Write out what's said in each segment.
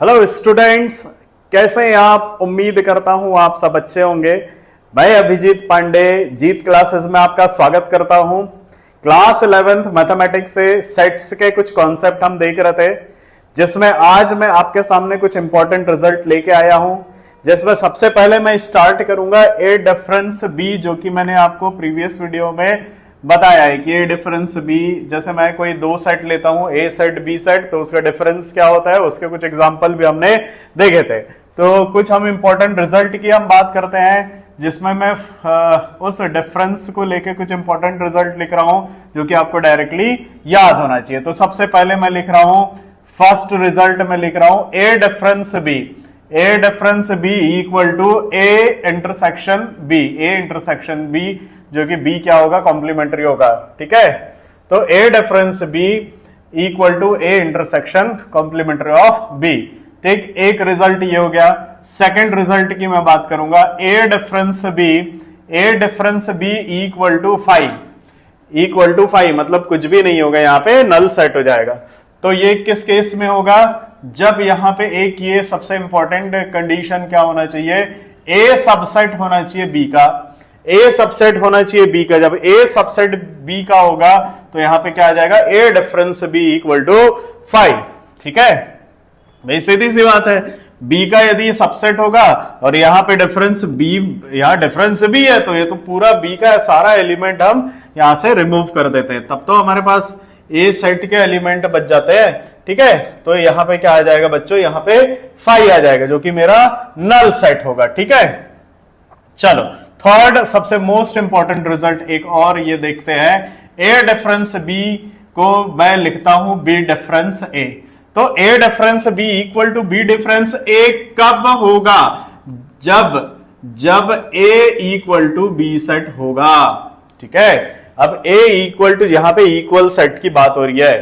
Hello students, कैसे हैं आप? उम्मीद करता हूं आप सब अच्छे होंगे। मैं अभिजीत पांडे जीत क्लासेस में आपका स्वागत करता हूं। क्लास 11th मैथमेटिक्स से सेट्स के कुछ कॉन्सेप्ट हम देख रहे थे, जिसमें आज मैं आपके सामने कुछ इंपॉर्टेंट रिजल्ट लेके आया हूं। जिसमें सबसे पहले मैं स्टार्ट करूंगा ए डिफरेंस बी, जो कि मैंने आपको प्रीवियस वीडियो में बताया है कि ए डिफरेंस बी, जैसे मैं कोई दो सेट लेता हूं, ए सेट बी सेट, तो उसका डिफरेंस क्या होता है, उसके कुछ एग्जांपल भी हमने देखे थे। तो कुछ हम इंपॉर्टेंट रिजल्ट की हम बात करते हैं, जिसमें मैं उस डिफरेंस को लेके कुछ इंपॉर्टेंट रिजल्ट लिख रहा हूं, जो कि आपको डायरेक्टली याद होना चाहिए। तो सबसे पहले मैं लिख रहा हूं, फर्स्ट रिजल्ट में लिख रहा हूं A difference B, A difference B equal to A intersection B, A intersection B, जो कि बी क्या होगा, कॉम्प्लीमेंट्री होगा। ठीक है, तो A difference B equal to A intersection complementary of B. ठीक, एक रिजल्ट ये हो गया। सेकंड रिजल्ट की मैं बात करूंगा, A difference B, A difference B equal to 5, equal to 5 मतलब कुछ भी नहीं होगा, यहां पे नल सेट हो जाएगा। तो ये किस केस में होगा, जब यहां पे एक ये सबसे इंपॉर्टेंट कंडीशन क्या होना चाहिए, ए सबसेट होना चाहिए बी का, ए सबसेट होना चाहिए बी का। जब ए सबसेट बी का होगा तो यहां पे क्या आ जाएगा, ए डिफरेंस बी इक्वल टू 5। ठीक है भाई, सीधी सी बात है, बी का यदि सबसेट होगा और यहां पे डिफरेंस बी, यहां डिफरेंस बी है, तो ये तो पूरा बी का सारा एलिमेंट हम यहां से रिमूव कर देते हैं, तब तो हमारे पास ए सेट के एलिमेंट बच जाते हैं। ठीक है, तो यहां पे क्या आ जाएगा बच्चों, यहां पे 5 आ जाएगा, जो कि मेरा नल सेट होगा। ठीक है, चलो थर्ड सबसे मोस्ट इंपॉर्टेंट रिजल्ट एक और ये देखते हैं। ए डिफरेंस बी को मैं लिखता हूं बी डिफरेंस ए। तो A difference B equal to B difference A कब होगा, जब A equal to B set होगा। ठीक है, अब ए इक्वल टू, यहां पे इक्वल सेट की बात हो रही है।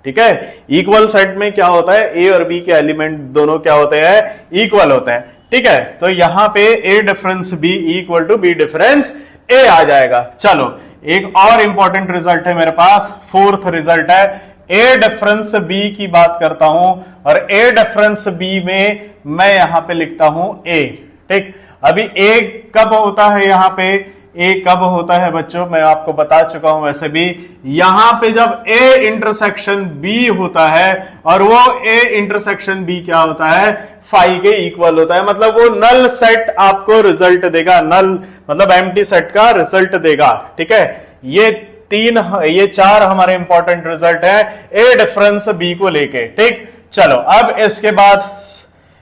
ठीक है, इक्वल सेट में क्या होता है, ए और बी के एलिमेंट दोनों क्या होते हैं, इक्वल होते हैं। ठीक है, तो यहां पे A difference B equal to B difference A आ जाएगा। चलो एक और इंपॉर्टेंट रिजल्ट है मेरे पास, फोर्थ रिजल्ट है, ए डिफरेंस बी की बात करता हूं, और ए डिफरेंस बी में मैं यहां पे लिखता हूं ए। ठीक, अभी ए कब होता है, यहां पे ए कब होता है बच्चों, मैं आपको बता चुका हूं वैसे भी। यहां पे जब ए इंटरसेक्शन बी होता है और वो ए इंटरसेक्शन बी क्या होता है, 5 के इक्वल होता है, मतलब वो नल सेट आपको रिजल्ट देगा, नल मतलब एम्प्टी सेट का रिजल्ट देगा। ठीक है, ये 4 हमारे इंपॉर्टेंट रिजल्ट है ए डिफरेंस बी को लेके। ठीक, चलो अब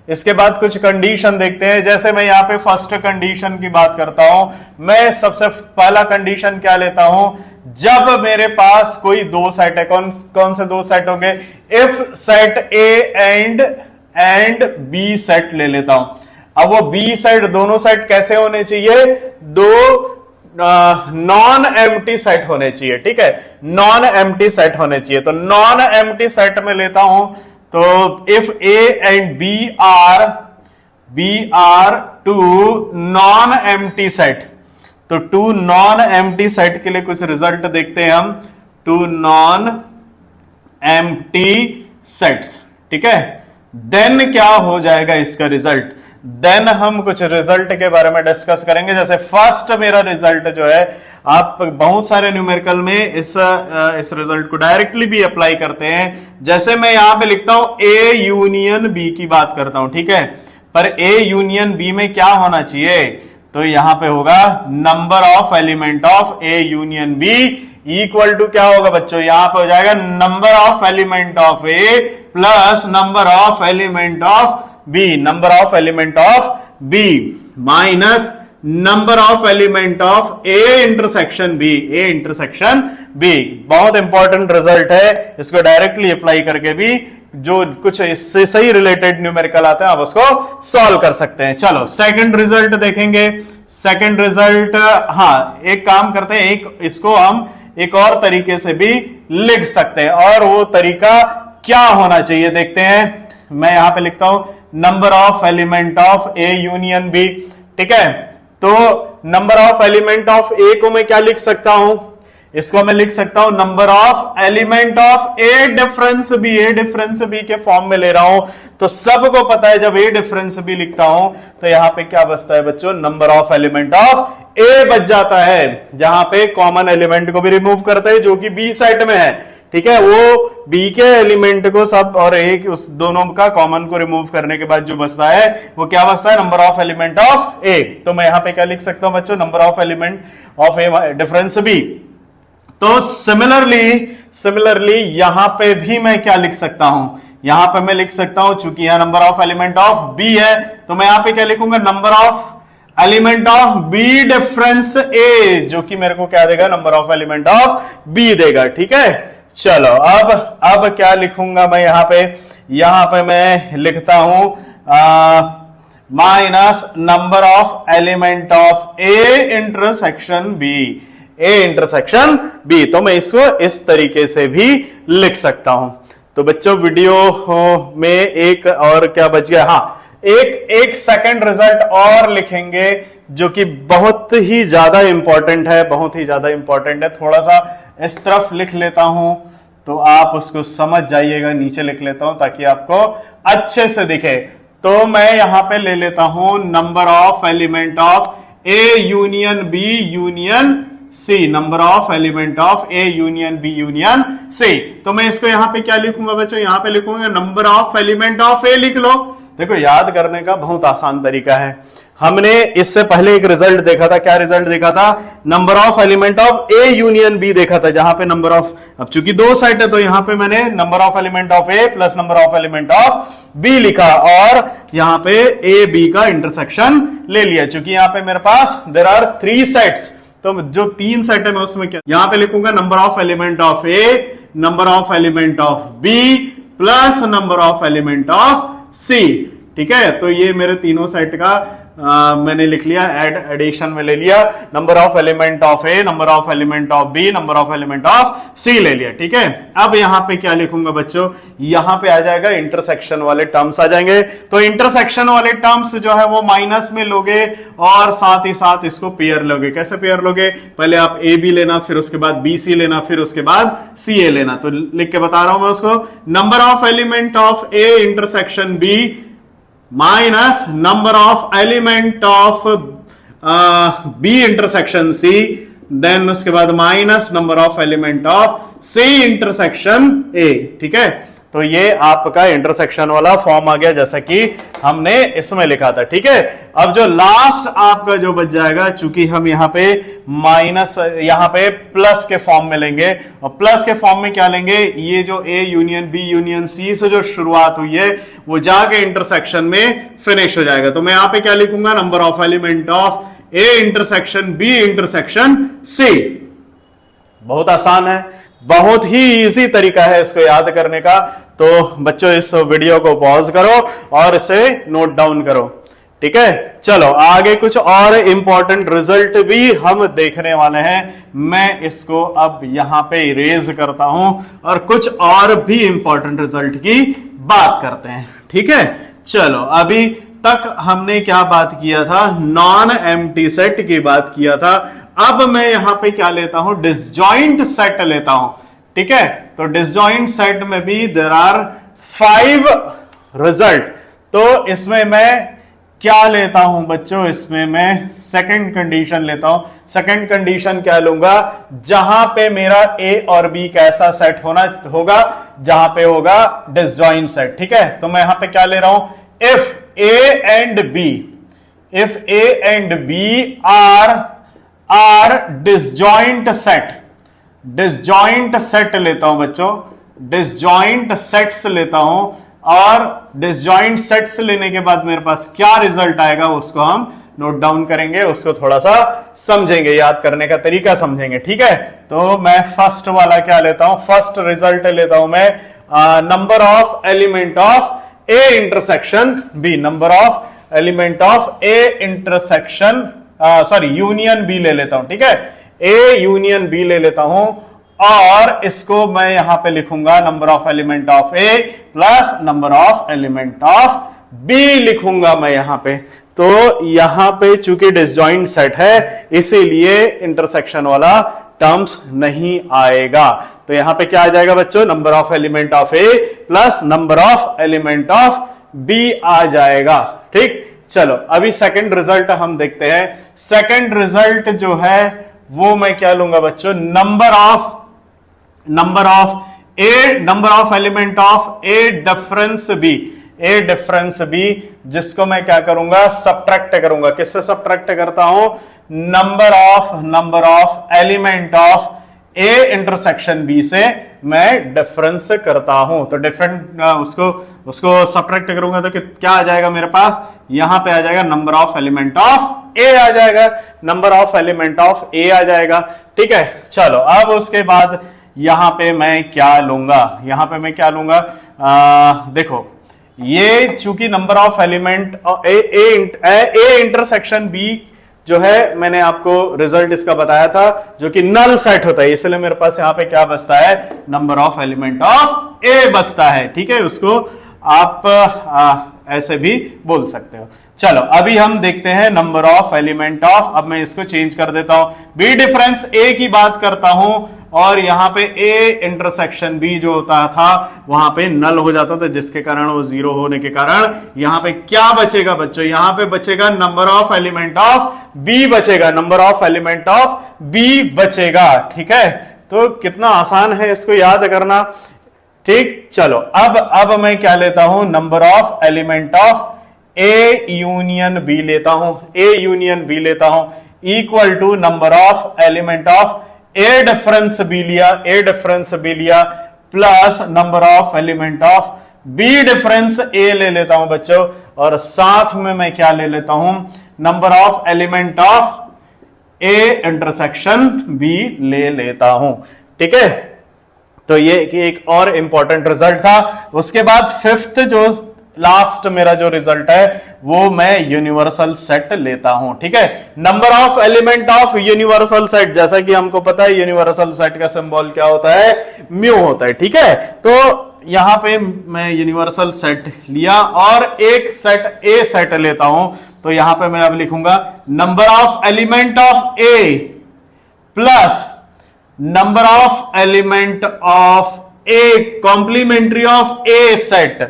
इसके बाद कुछ कंडीशन देखते हैं। जैसे मैं यहां पे फर्स्ट कंडीशन की बात करता हूं, मैं सबसे पहला कंडीशन क्या लेता हूं, जब मेरे पास कोई दो सेट है, कौन से दो सेट होंगे, if set A and B set ले लेता हूं। अब वो बी सेट, दोनों सेट कैसे होने चाहिए, दो नॉन एम्प्टी सेट होने चाहिए। ठीक है, नॉन एम्प्टी सेट होने चाहिए। तो नॉन एम्प्टी सेट में लेता हूं, तो if A and B are two non empty set, तो टू नॉन एम्प्टी सेट के लिए कुछ रिजल्ट देखते हैं हम, टू नॉन एम्प्टी सेट्स। ठीक है, देन क्या हो जाएगा इसका रिजल्ट, देन हम कुछ रिजल्ट के बारे में डिस्कस करेंगे। जैसे फर्स्ट मेरा रिजल्ट जो है, आप बहुत सारे न्यूमेरिकल में इस रिजल्ट को डायरेक्टली भी अप्लाई करते हैं। जैसे मैं यहां पे लिखता हूं ए यूनियन बी की बात करता हूं। ठीक है, पर ए यूनियन बी में क्या होना चाहिए, तो यहां पे होगा number of element of A union B equal to क्या होगा बच्चों, यहां पे हो जाएगा number of element of A plus number of element of B, number of element of B minus number of element of A intersection B, A intersection B. बहुत important result है, इसको डायरेक्टली अप्लाई करके भी जो कुछ इससे सही related numerical आते हैं आप उसको सॉल्व कर सकते हैं। चलो सेकंड रिजल्ट देखेंगे। सेकंड रिजल्ट, हाँ एक काम करते हैं, इसको हम एक और तरीके से भी लिख सकते हैं, और वो तरीका क्या होना चाहिए देखते हैं। मैं यहां पे लिखता हूं number of element of A union B. ठीक है, तो number of element of A को मैं क्या लिख सकता हूं, इसको मैं लिख सकता हूं number of element of A difference B. A difference B के फॉर्म में ले रहा हूं तो सबको पता है जब ए डिफरेंस बी लिखता हूं तो यहां पे क्या बचता है बच्चों, नंबर ऑफ एलिमेंट ऑफ ए बच जाता है, जहां पे कॉमन एलिमेंट को भी रिमूव करते हैं जो कि बी सेट में है। ठीक है, वो बी के एलिमेंट को सब और एक उस दोनों का कॉमन को रिमूव करने के बाद जो बचता है वो क्या बचता है, number of element of A. तो मैं यहां पे क्या लिख सकता हूं बच्चों, number of element of A difference B. तो सिमिलरली यहां पे भी मैं क्या लिख सकता हूं, यहां पे मैं लिख सकता हूं, चूंकि यहां number of element of B है तो मैं यहां पे क्या लिखूंगा, number of element of B difference A, जो कि मेरे को क्या देगा, number of element of B देगा। ठीक है, चलो अब क्या लिखूंगा मैं यहां पे मैं लिखता हूं minus number of element of A intersection B, A intersection B. तो मैं इसको इस तरीके से भी लिख सकता हूं। तो बच्चों वीडियो में एक और क्या बच गया, हाँ एक सेकंड रिजल्ट और लिखेंगे जो कि बहुत ही ज्यादा इंपॉर्टेंट है, बहुत ही ज्यादा इंपॉर्टेंट है। थोड़ा सा इस तरफ लिख लेता हूं तो आप उसको समझ जाइएगा, नीचे लिख लेता हूं ताकि आपको अच्छे से दिखे। तो मैं यहां पे ले लेता हूं number of element of A union B union C, number of element of A union B union C. तो मैं इसको यहां पे क्या लिखूंगा बच्चों, यहां पे लिखूंगा नंबर ऑफ एलिमेंट ऑफ ए, लिख लो। देखो याद करने का बहुत आसान तरीका है। हमने इससे पहले एक रिजल्ट देखा था, क्या रिजल्ट देखा था, number of element of A union B देखा था, जहां पे नंबर ऑफ, अब चूंकि दो सेट है तो यहां पे मैंने number of element of A plus number of element of B लिखा और यहां पे ए बी का इंटरसेक्शन ले लिया। चूंकि यहां पे मेरे पास देयर आर 3 सेट्स, तो जो 3 सेट है मैं उसमें क्या यहां पे लिखूंगा, number of element of A, number of element of B plus number of element of C. ठीक है, तो ये मेरे तीनों सेट का मैंने लिख लिया, एडिशन में ले लिया, number of element of A, number of element of B, number of element of C ले लिया। ठीक है, अब यहां पे क्या लिखूंगा बच्चों, यहां पे आ जाएगा इंटरसेक्शन वाले टर्म्स आ जाएंगे। तो इंटरसेक्शन वाले टर्म्स जो है वो माइनस में लोगे और साथ ही साथ इसको पेयर लोगे। कैसे पेयर लोगे, पहले आप ए बी लेना, फिर उसके बाद बी सी लेना, फिर उसके बाद सी ए लेना। तो लिख के बता रहा हूं मैं उसको, number of element of A intersection B minus number of element of B intersection C, then उसके बाद minus number of element of C intersection A. ठीक है, तो ये आपका इंटरसेक्शन वाला फॉर्म आ गया जैसा कि हमने इसमें लिखा था। ठीक है, अब जो लास्ट आपका जो बच जाएगा, चूंकि हम यहां पे माइनस यहां पे प्लस के फॉर्म में लेंगे, और प्लस के फॉर्म में क्या लेंगे, ये जो A union B union C से जो शुरुआत हुई है वो जाके इंटरसेक्शन में फिनिश हो जाएगा। तो मैं यहां पे क्या लिखूंगा, number of element of A intersection B intersection C. बहुत आसान है, बहुत ही इजी तरीका है इसको याद करने का। तो बच्चों इस वीडियो को पॉज करो और इसे नोट डाउन करो। ठीक है, चलो आगे कुछ और इंपॉर्टेंट रिजल्ट भी हम देखने वाले हैं। मैं इसको अब यहां पे इरेज करता हूं और कुछ और भी इंपॉर्टेंट रिजल्ट की बात करते हैं। ठीक है, चलो अभी तक हमने क्या बात किया था, नॉन एम्प्टी सेट की बात किया था। अब मैं यहां पे क्या लेता हूं, डिसजॉइंट सेट लेता हूं। ठीक है, तो डिसजॉइंट सेट में भी देयर आर 5 रिजल्ट। तो इसमें मैं क्या लेता हूं बच्चों, इसमें मैं सेकंड कंडीशन लेता हूं। सेकंड कंडीशन क्या लूंगा, जहां पे मेरा ए और बी कैसा सेट होगा, जहां पे होगा डिसजॉइंट सेट। ठीक है, तो मैं यहां पे क्या ले रहा हूं, if A and B, if A and B are disjoint set, disjoint set लेता हूं बच्चों, डिसजॉइंट सेट्स लेता हूं। और डिसजॉइंट सेट्स लेने के बाद मेरे पास क्या रिजल्ट आएगा उसको हम नोट डाउन करेंगे, उसको थोड़ा सा समझेंगे, याद करने का तरीका समझेंगे। ठीक है, तो मैं फर्स्ट वाला क्या लेता हूं, फर्स्ट रिजल्ट लेता हूं मैं number of element of A intersection B, number of element of A intersection union B ले लेता हूं। ठीक है, ए यूनियन बी ले लेता हूं और इसको मैं यहां पे लिखूंगा number of element of A plus number of element of B लिखूंगा मैं यहां पे। तो यहां पे चूंकि डिसजॉइंट सेट है इसीलिए इंटरसेक्शन वाला टर्म्स नहीं आएगा। तो यहां पे क्या आ जाएगा बच्चों, number of element of A plus number of element of B आ जाएगा। ठीक, चलो अभी सेकंड रिजल्ट हम देखते हैं। सेकंड रिजल्ट जो है वो मैं क्या लूंगा बच्चों, number of element of A difference B, A difference B, जिसको मैं क्या करूंगा, सब्ट्रैक्ट करूंगा। किससे सब्ट्रैक्ट करता हूं, number of element of A intersection B से मैं डिफरेंस करता हूं। तो डिफरेंट उसको सब्ट्रैक्ट करूंगा तो क्या आ जाएगा मेरे पास, यहां पे आ जाएगा नंबर ऑफ एलिमेंट ऑफ ए आ जाएगा, नंबर ऑफ एलिमेंट ऑफ ए आ जाएगा। ठीक है, चलो अब उसके बाद यहां पे मैं क्या लूंगा, देखो ये चूंकि number of element A intersection B जो है, मैंने आपको रिजल्ट इसका बताया था, जो कि नल सेट होता है, इसलिए मेरे पास यहां पे क्या बचता है, नंबर ऑफ एलिमेंट ऑफ ए बचता है। ठीक है, उसको आप ऐसे भी बोल सकते हो। चलो अभी हम देखते हैं नंबर ऑफ एलिमेंट ऑफ, अब मैं इसको चेंज कर देता हूं, बी डिफरेंस ए की बात करता हूं, और यहां पे ए इंटरसेक्शन बी जो होता था वहां पे नल हो जाता था, जिसके कारण वो जीरो होने के कारण यहां पे क्या बचेगा बच्चों, यहां पे बचेगा number of element of B बचेगा, number of element of B बचेगा। ठीक है, तो कितना आसान है इसको याद करना। ठीक, चलो अब मैं क्या लेता हूं, number of element of A union B लेता हूं, ए यूनियन बी लेता हूं, equal to number of element of A difference B लिया plus number of element of B difference A ले लेता हूं बच्चों, और साथ में मैं क्या ले लेता हूं, number of element of A intersection B ले लेता हूं। ठीक है, तो ये एक और इंपॉर्टेंट रिजल्ट था। उसके बाद फिफ्थ जो लास्ट मेरा जो रिजल्ट है वो मैं यूनिवर्सल सेट लेता हूं। ठीक है, number of element of universal set, जैसा कि हमको पता है यूनिवर्सल सेट का सिंबल क्या होता है, म्यू होता है। ठीक है, तो यहां पे मैं यूनिवर्सल सेट लिया और एक सेट ए सेट लेता हूं, तो यहां पे मैं अब लिखूंगा number of element of A plus number of element of A complementary of A set.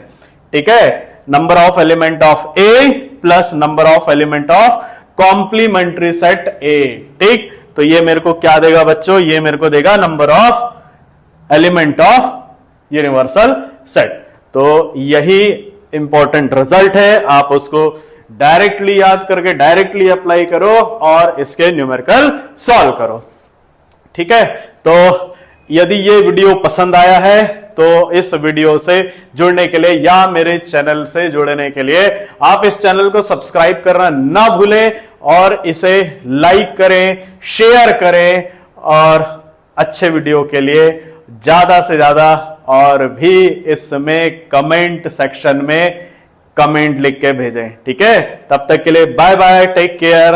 ठीक है, number of element of A plus number of element of complementary set A. ठीक, तो ये मेरे को क्या देगा बच्चों, ये मेरे को देगा number of element of universal set. तो यही इंपॉर्टेंट रिजल्ट है, आप उसको डायरेक्टली याद करके डायरेक्टली अप्लाई करो और इसके न्यूमेरिकल सॉल्व करो। ठीक है, तो यदि ये वीडियो पसंद आया है तो इस वीडियो से जुड़ने के लिए या मेरे चैनल से जुड़ने के लिए आप इस चैनल को सब्सक्राइब करना ना भूलें और इसे लाइक करें, शेयर करें, और अच्छे वीडियो के लिए ज्यादा से ज्यादा और भी इसमें कमेंट सेक्शन में कमेंट लिख के भेजें। ठीक है, तब तक के लिए बाय बाय, टेक केयर।